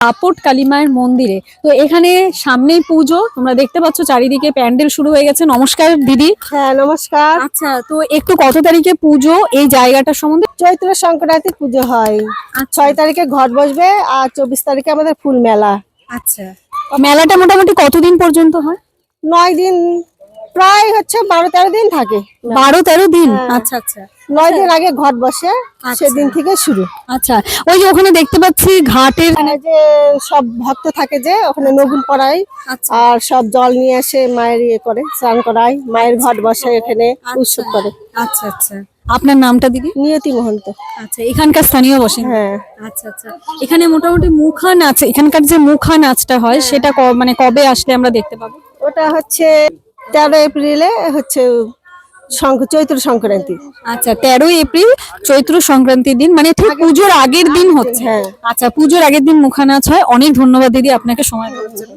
দাপট কালী মায়ের মন্দিরে। তো এখানে সামনেই পুজো, তোমরা দেখতে পাচ্ছ চারিদিকে প্যান্ডেল শুরু হয়ে গেছে। নমস্কার দিদি। হ্যাঁ নমস্কার। আচ্ছা, তো একটু কত তারিখে পুজো, এই জায়গাটার সম্বন্ধে? চৈত্র সংক্রান্তি পুজো হয়। 6 তারিখে ঘট বসবে আর 24 তারিখে আমাদের ফুল মেলা। আচ্ছা, মেলাটা মোটামুটি কতদিন পর্যন্ত হয়? 9 দিন, প্রায় হচ্ছে 12-13 দিন থাকে। 12-13 দিন। হ্যাঁ। আচ্ছা আচ্ছা 9 দিন আগে ঘট বসে, আচ্ছা। সেদিন থেকে শুরু। আচ্ছা, ওই যে ওখানে দেখতে পাচ্ছি ঘাটের এখানে যে সব ভক্ত থাকে যে ওখানে নগুন পড়ায় আচ্ছা আর সব জল নিয়ে এসে মায়ের ইয়ে করে, স্নান করায়, মায়ের ঘট বসে এখানে উৎসব করে। আচ্ছা আচ্ছা, আপনার নামটা দিদি? নিয়তি মহন্ত। আচ্ছা, এখানকার স্থানীয় বসেন? হ্যাঁ। আচ্ছা আচ্ছা, এখানে মোটামুটি মুখা নাচ, এখানকার যে মুখা নাচটা হয় সেটা মানে কবে আসলে আমরা দেখতে পাবো? ওটা হচ্ছে 13 এপ্রিলে হচ্ছে চৈত্র সংক্রান্তি। আচ্ছা, 13 এপ্রিল চৈত্র সংক্রান্তির দিন, মানে ঠিক পুজোর আগের দিন হচ্ছে। হ্যাঁ। আচ্ছা, পুজোর আগের দিন মুখা নাচ হয়। অনেক ধন্যবাদ দিদি আপনাকে সময় দেওয়ার জন্য।